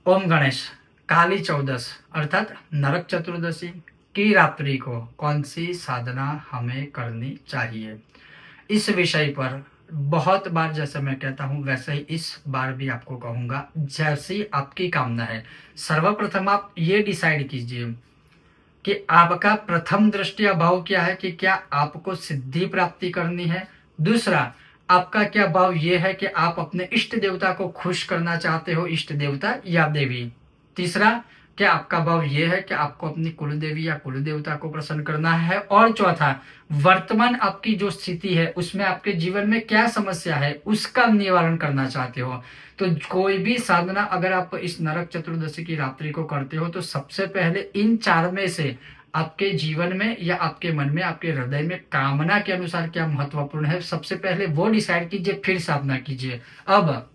ओम गणेश। काली चौदस अर्थात नरक चतुर्दशी की रात्रि को कौन सी साधना हमें करनी चाहिए, इस विषय पर बहुत बार जैसे मैं कहता हूं वैसे ही इस बार भी आपको कहूंगा, जैसी आपकी कामना है। सर्वप्रथम आप ये डिसाइड कीजिए कि आपका प्रथम दृष्टि भाव क्या है, कि क्या आपको सिद्धि प्राप्ति करनी है। दूसरा, आपका क्या भाव ये है कि आप अपने इष्ट देवता को खुश करना चाहते हो, इष्ट देवता या देवी। तीसरा, क्या आपका भाव ये है कि आपको अपनी कुल देवी या कुल देवता को प्रसन्न करना है। और चौथा, वर्तमान आपकी जो स्थिति है उसमें आपके जीवन में क्या समस्या है उसका निवारण करना चाहते हो। तो कोई भी साधना अगर आप इस नरक चतुर्दशी की रात्रि को करते हो तो सबसे पहले इन चार में से आपके जीवन में या आपके मन में, आपके हृदय में कामना के अनुसार क्या महत्वपूर्ण है, सबसे पहले वो डिसाइड कीजिए, फिर साधना कीजिए। अब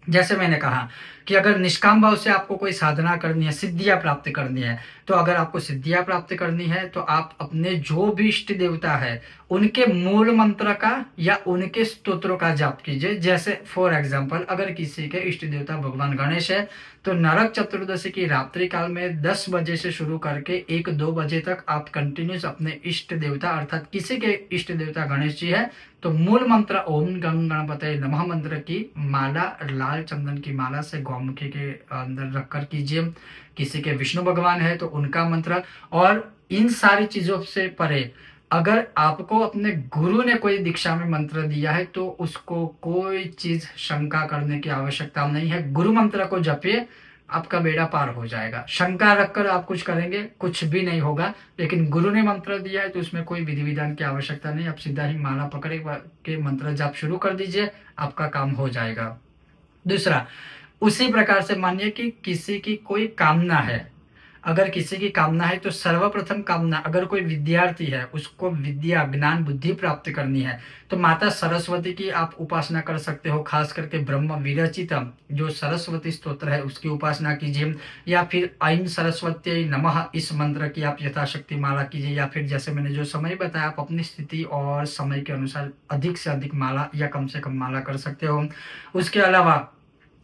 जैसे मैंने कहा कि अगर निष्काम भाव से आपको कोई साधना करनी है, सिद्धियां प्राप्त करनी है, तो अगर आपको सिद्धियां प्राप्त करनी है तो आप अपने जो भी इष्ट देवता है उनके मूल मंत्र का या उनके स्तोत्रों का जाप कीजिए। जैसे फॉर एग्जांपल, अगर किसी के इष्ट देवता भगवान गणेश है तो नरक चतुर्दशी की रात्रि काल में 10 बजे से शुरू करके 1-2 बजे तक आप कंटिन्यूस अपने इष्ट देवता अर्थात किसी के इष्ट देवता गणेश जी है तो मूल मंत्र ओम गं गणपतये नमः मंत्र की माला लाल चंदन की माला से गौमुखी के अंदर रखकर कीजिए। किसी के विष्णु भगवान है तो उनका मंत्र। और इन सारी चीजों से परे अगर आपको अपने गुरु ने कोई दीक्षा में मंत्र दिया है तो उसको कोई चीज शंका करने की आवश्यकता नहीं है। गुरु मंत्र को जपिए, आपका बेड़ा पार हो जाएगा। शंका रखकर आप कुछ करेंगे कुछ भी नहीं होगा। लेकिन गुरु ने मंत्र दिया है तो उसमें कोई विधि विधान की आवश्यकता नहीं। आप सीधा ही माला पकड़े के मंत्र जाप शुरू कर दीजिए, आपका काम हो जाएगा। दूसरा, उसी प्रकार से मानिए कि किसी की कोई कामना है, अगर किसी की कामना है तो सर्वप्रथम कामना, अगर कोई विद्यार्थी है उसको विद्या ज्ञान बुद्धि प्राप्त करनी है तो माता सरस्वती की आप उपासना कर सकते हो। खास करके ब्रह्म विरचितम जो सरस्वती स्तोत्र है उसकी उपासना कीजिए, या फिर ऐं सरस्वती नमः इस मंत्र की आप यथाशक्ति माला कीजिए, या फिर जैसे मैंने जो समय बताया आप अपनी स्थिति और समय के अनुसार अधिक से अधिक माला या कम से कम माला कर सकते हो। उसके अलावा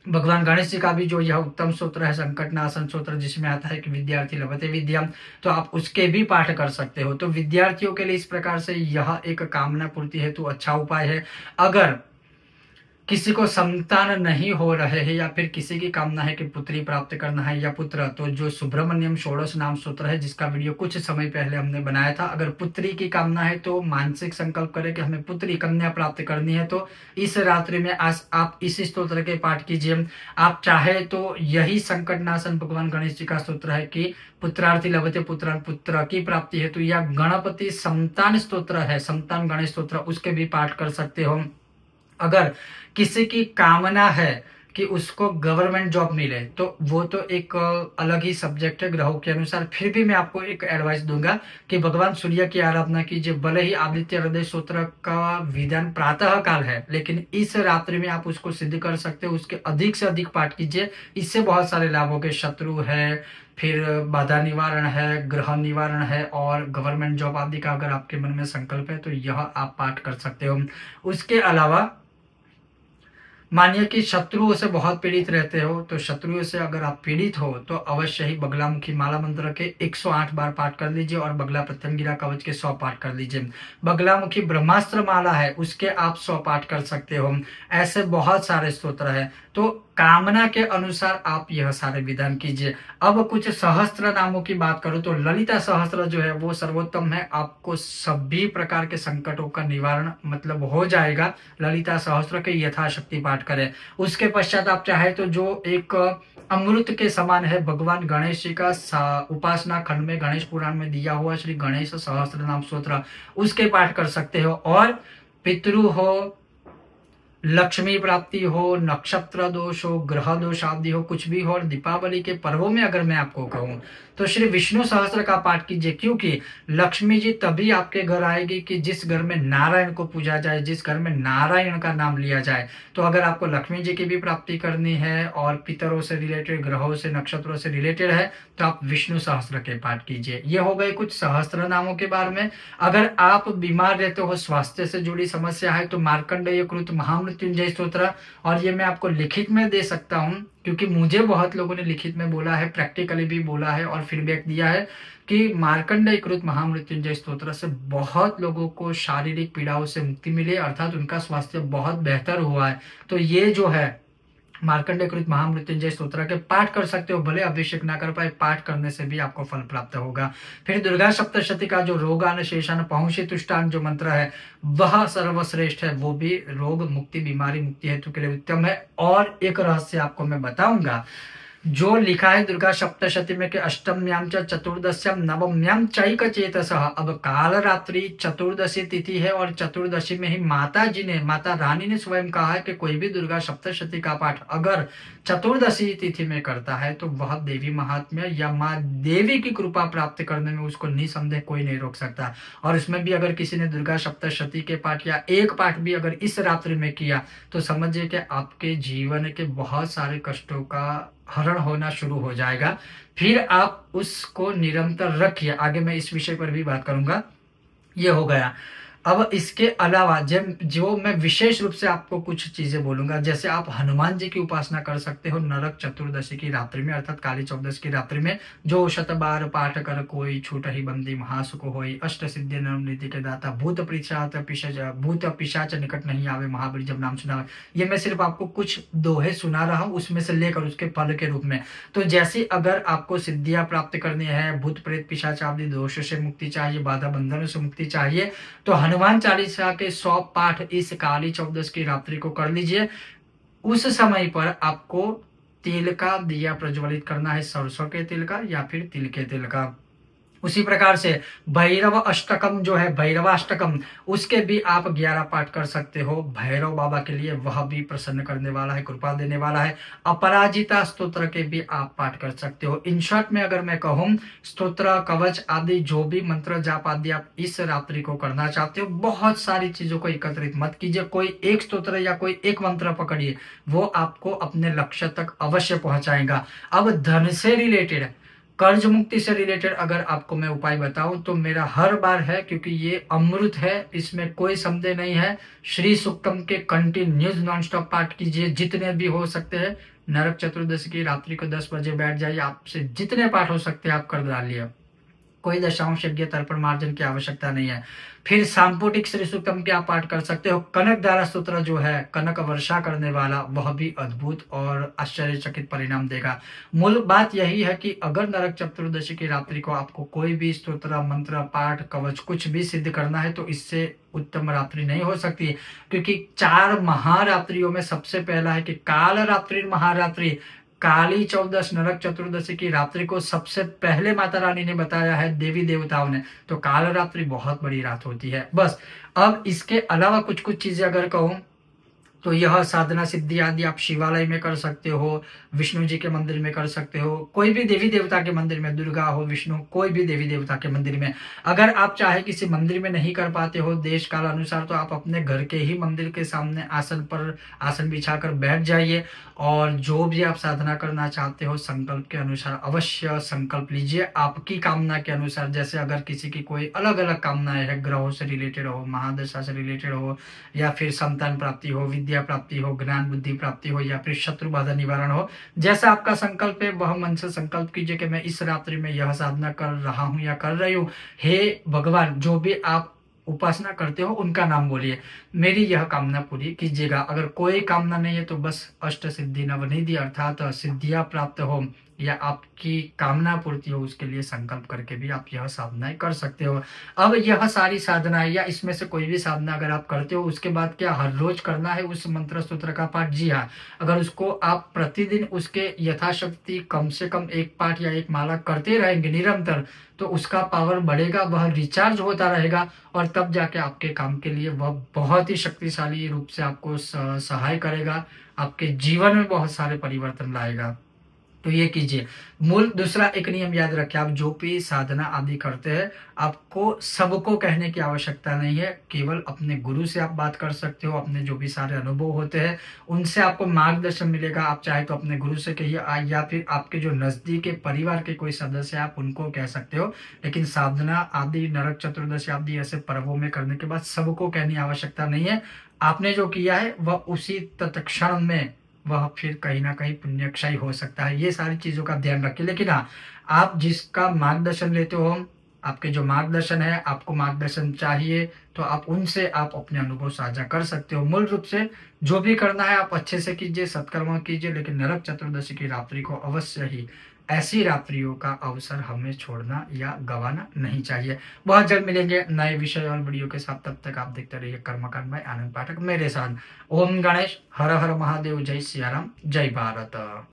भगवान गणेश जी का भी जो यह उत्तम सूत्र है संकटनाशन सूत्र, जिसमें आता है कि विद्यार्थी लभते विद्या, तो आप उसके भी पाठ कर सकते हो। तो विद्यार्थियों के लिए इस प्रकार से यह एक कामना पूर्ति हेतु अच्छा उपाय है। अगर किसी को संतान नहीं हो रहे हैं या फिर किसी की कामना है कि पुत्री प्राप्त करना है या पुत्र, तो जो सुब्रमण्यम षोडश नाम सूत्र है जिसका वीडियो कुछ समय पहले हमने बनाया था, अगर पुत्री की कामना है तो मानसिक संकल्प करें कि हमें पुत्री कन्या प्राप्त करनी है तो इस रात्रि में आज आप इसी स्तोत्र के पाठ कीजिए। आप चाहे तो यही संकटनाशन भगवान गणेश जी का सूत्र है कि पुत्रार्थी लभते पुत्रान, पुत्र की प्राप्ति हेतु, या गणपति संतान स्तोत्र है संतान गणेश स्तोत्र, उसके भी पाठ कर सकते हो। अगर किसी की कामना है कि उसको गवर्नमेंट जॉब मिले तो वो तो एक अलग ही सब्जेक्ट है ग्रहों के अनुसार। फिर भी मैं आपको एक एडवाइस दूंगा कि भगवान सूर्य की आराधना कीजिए। भले ही आदित्य हृदय सूत्र का विधान प्रातः काल है लेकिन इस रात्रि में आप उसको सिद्ध कर सकते हो, उसके अधिक से अधिक पाठ कीजिए। इससे बहुत सारे लाभों के, शत्रु है, फिर बाधा निवारण है, ग्रह निवारण है, और गवर्नमेंट जॉब आदि का अगर आपके मन में संकल्प है तो यह आप पाठ कर सकते हो। उसके अलावा मानिए कि शत्रुओं से बहुत पीड़ित रहते हो, तो शत्रुओं से अगर आप पीड़ित हो तो अवश्य ही बगलामुखी माला मंत्र के 108 बार पाठ कर लीजिए और बगला प्रत्यंगिरा कवच के 100 पाठ कर लीजिए। बगलामुखी ब्रह्मास्त्र माला है उसके आप 100 पाठ कर सकते हो। ऐसे बहुत सारे स्तोत्र है, तो कामना के अनुसार आप यह सारे विधान कीजिए। अब कुछ सहस्त्र नामों की बात करूं तो ललिता सहस्त्र जो है वो सर्वोत्तम है, आपको सभी प्रकार के संकटों का निवारण मतलब हो जाएगा। ललिता सहस्त्र के यथाशक्ति पाठ करें। उसके पश्चात आप चाहे तो जो एक अमृत के समान है भगवान गणेश जी का उपासना खंड में गणेश पुराण में दिया हुआ श्री गणेश सहस्त्र नाम स्तोत्र, उसके पाठ कर सकते हो। और पितृ हो, लक्ष्मी प्राप्ति हो, नक्षत्र दोष हो, ग्रह दोष आदि हो, कुछ भी हो, और दीपावली के पर्वों में अगर मैं आपको कहूं तो श्री विष्णु सहस्त्र का पाठ कीजिए, क्योंकि लक्ष्मी जी तभी आपके घर आएगी कि जिस घर में नारायण को पूजा जाए, जिस घर में नारायण का नाम लिया जाए। तो अगर आपको लक्ष्मी जी की भी प्राप्ति करनी है और पितरों से रिलेटेड, ग्रहों से, नक्षत्रों से रिलेटेड है तो आप विष्णु सहस्त्र के पाठ कीजिए। ये हो गए कुछ सहस्त्र नामों के बारे में। अगर आप बीमार रहते हो, स्वास्थ्य से जुड़ी समस्या है, तो मार्कंडेय कृत महामृत्युंजय स्तोत्र, और ये मैं आपको लिखित में दे सकता हूँ क्योंकि मुझे बहुत लोगों ने लिखित में बोला है, प्रैक्टिकली भी बोला है और फीडबैक दिया है कि मार्कंडेय कृत महामृत्युंजय स्तोत्र से बहुत लोगों को शारीरिक पीड़ाओं से मुक्ति मिली, अर्थात उनका स्वास्थ्य बहुत बेहतर हुआ है। तो ये जो है मार्कंडेय कृत महामृत्युंजय स्तोत्र के पाठ कर सकते हो, भले अभिषेक ना कर पाए, पाठ करने से भी आपको फल प्राप्त होगा। फिर दुर्गा सप्तशती का जो रोगान शेषान पहुंशी तुष्टान जो मंत्र है वह सर्वश्रेष्ठ है, वो भी रोग मुक्ति बीमारी मुक्ति हेतु के लिए उत्तम है। और एक रहस्य आपको मैं बताऊंगा, जो लिखा है दुर्गा सप्तशती में कि अष्टम्याम च चतुर्दश्याम नवम्याम चैक चेतसः। अब काल रात्रि चतुर्दशी तिथि है और चतुर्दशी में ही माता जी ने, माता रानी ने स्वयं कहा है कि कोई भी दुर्गा सप्तशती का पाठ अगर चतुर्दशी तिथि में करता है तो वह देवी महात्म्य या माँ देवी की कृपा प्राप्त करने में उसको निसंदेह कोई नहीं रोक सकता। और इसमें भी अगर किसी ने दुर्गा सप्तशती के पाठ या एक पाठ भी अगर इस रात्रि में किया तो समझिए कि आपके जीवन के बहुत सारे कष्टों का हरण होना शुरू हो जाएगा। फिर आप उसको निरंतर रखिए, आगे मैं इस विषय पर भी बात करूंगा। ये हो गया। अब इसके अलावा जब जो मैं विशेष रूप से आपको कुछ चीजें बोलूंगा, जैसे आप हनुमान जी की उपासना कर सकते हो नरक चतुर्दशी की रात्रि में, अर्थात काली चौदश की रात्रि में। जो शतबार पाठ कर कोई छूट ही बंदी महासुख होई, अष्ट सिद्धि नवनिधि के दाता, भूत पिशाच निकट नहीं आवे, महाबली जब नाम सुनावे। ये मैं सिर्फ आपको कुछ दोहे सुना रहा हूँ उसमें से लेकर उसके फल के रूप में। तो जैसे अगर आपको सिद्धियां प्राप्त करनी है, भूत प्रेत पिशाच आदि दोषों से मुक्ति चाहिए, बाधा बंधनों से मुक्ति चाहिए, तो हनुमान चालीसा के 100 पाठ इस काली चौदस की रात्रि को कर लीजिए। उस समय पर आपको तिल का दिया प्रज्वलित करना है, सरसों के तिल का या फिर तिल के तिल का। उसी प्रकार से भैरव अष्टकम जो है, भैरवाष्टकम, उसके भी आप 11 पाठ कर सकते हो भैरव बाबा के लिए, वह भी प्रसन्न करने वाला है, कृपा देने वाला है। अपराजिता स्तोत्र के भी आप पाठ कर सकते हो। इन शॉर्ट में अगर मैं कहूँ, स्तोत्र कवच आदि जो भी मंत्र जाप आदि आप इस रात्रि को करना चाहते हो, बहुत सारी चीजों को एकत्रित मत कीजिए। कोई एक स्तोत्र या कोई एक मंत्र पकड़िए, वो आपको अपने लक्ष्य तक अवश्य पहुंचाएगा। अब धन से रिलेटेड, कर्ज मुक्ति से रिलेटेड अगर आपको मैं उपाय बताऊं तो मेरा हर बार है, क्योंकि ये अमृत है, इसमें कोई संदेह नहीं है। श्री सुक्तम के कंटिन्यूज नॉन स्टॉप पाठ कीजिए, जितने भी हो सकते हैं। नरक चतुर्दशी की रात्रि को 10 बजे बैठ जाइए, आपसे जितने पाठ हो सकते हैं आप कर डालिए, कोई दशांश यज्ञ तर्पण मार्जन की आवश्यकता नहीं है। फिर सांपुटिक श्री सूक्तम के आप पाठ कर सकते हो। कनक धारा स्तोत्र जो है, कनक वर्षा करने वाला, वह भी अद्भुत और आश्चर्यचकित परिणाम देगा। मूल बात यही है कि अगर नरक चतुर्दशी की रात्रि को आपको कोई भी स्तोत्र मंत्र पाठ कवच कुछ भी सिद्ध करना है तो इससे उत्तम रात्रि नहीं हो सकती, क्योंकि 4 महारात्रियों में सबसे पहला है कि काल रात्रि महारात्रि, काली चौदस नरक चतुर्दशी की रात्रि को सबसे पहले माता रानी ने बताया है, देवी देवताओं ने। तो काल रात्रि बहुत बड़ी रात होती है। बस अब इसके अलावा कुछ कुछ चीजें अगर कहूं तो यह साधना सिद्धि आदि आप शिवालय में कर सकते हो, विष्णु जी के मंदिर में कर सकते हो, कोई भी देवी देवता के मंदिर में, दुर्गा हो विष्णु, कोई भी देवी देवता के मंदिर में। अगर आप चाहे किसी मंदिर में नहीं कर पाते हो देश काल अनुसार, तो आप अपने घर के ही मंदिर के सामने आसन पर आसन बिछाकर बैठ जाइए और जो भी आप साधना करना चाहते हो संकल्प के अनुसार अवश्य संकल्प लीजिए, आपकी कामना के अनुसार। जैसे अगर किसी की कोई अलग अलग कामनाएं है, ग्रहों से रिलेटेड हो, महादशा से रिलेटेड हो, या फिर संतान प्राप्ति हो, विद्या प्राप्ति हो, ज्ञान बुद्धि प्राप्ति हो, या फिर शत्रु बाधा निवारण हो, जैसा आपका संकल्प है वह मन से संकल्प कीजिए कि मैं इस रात्रि में यह साधना कर रहा हूं या कर रही हूं। हे भगवान, जो भी आप उपासना करते हो उनका नाम बोलिए, मेरी यह कामना पूरी कीजिएगा। अगर कोई कामना नहीं है तो बस अष्ट सिद्धि नवनिधि, अर्थात सिद्धियां प्राप्त हो या आपकी कामना पूर्ति हो, उसके लिए संकल्प करके भी आप यह साधनाएं कर सकते हो। अब यह सारी साधनाएं या इसमें से कोई भी साधना अगर आप करते हो, उसके बाद क्या हर रोज करना है उस मंत्र स्तोत्र का पाठ? जी हाँ, अगर उसको आप प्रतिदिन उसके यथाशक्ति कम से कम 1 पाठ या 1 माला करते रहेंगे निरंतर, तो उसका पावर बढ़ेगा, वह रिचार्ज होता रहेगा और तब जाके आपके काम के लिए वह बहुत ही शक्तिशाली रूप से आपको सहाय करेगा, आपके जीवन में बहुत सारे परिवर्तन लाएगा। तो ये कीजिए। मूल दूसरा एक नियम याद रखिए, आप जो भी साधना आदि करते हैं आपको सबको कहने की आवश्यकता नहीं है, केवल अपने गुरु से आप बात कर सकते हो। अपने जो भी सारे अनुभव होते हैं उनसे आपको मार्गदर्शन मिलेगा। आप चाहे तो अपने गुरु से कहिए या फिर आपके जो नजदीक के परिवार के कोई सदस्य आप उनको कह सकते हो। लेकिन साधना आदि नरक चतुर्दशी आदि ऐसे पर्वों में करने के बाद सबको कहने की आवश्यकता नहीं है। आपने जो किया है वह उसी तत्क्षण में वह फिर कहीं न कहीं पुण्यक्षय हो सकता है। ये सारी चीज़ों का ध्यान रखें। लेकिन हाँ, आप जिसका मार्गदर्शन लेते हो, आपके जो मार्गदर्शन है, आपको मार्गदर्शन चाहिए, तो आप उनसे आप अपने अनुभव साझा कर सकते हो। मूल रूप से जो भी करना है आप अच्छे से कीजिए, सत्कर्म कीजिए, लेकिन नरक चतुर्दशी की रात्रि को अवश्य ही ऐसी रात्रियों का अवसर हमें छोड़ना या गँवाना नहीं चाहिए। बहुत जल्द मिलेंगे नए विषय और वीडियो के साथ, तब तक आप देखते रहिए कर्मकांड बाय आनंद पाठक मेरे साथ। ओम गणेश, हर हर महादेव, जय सिया राम, जय भारत।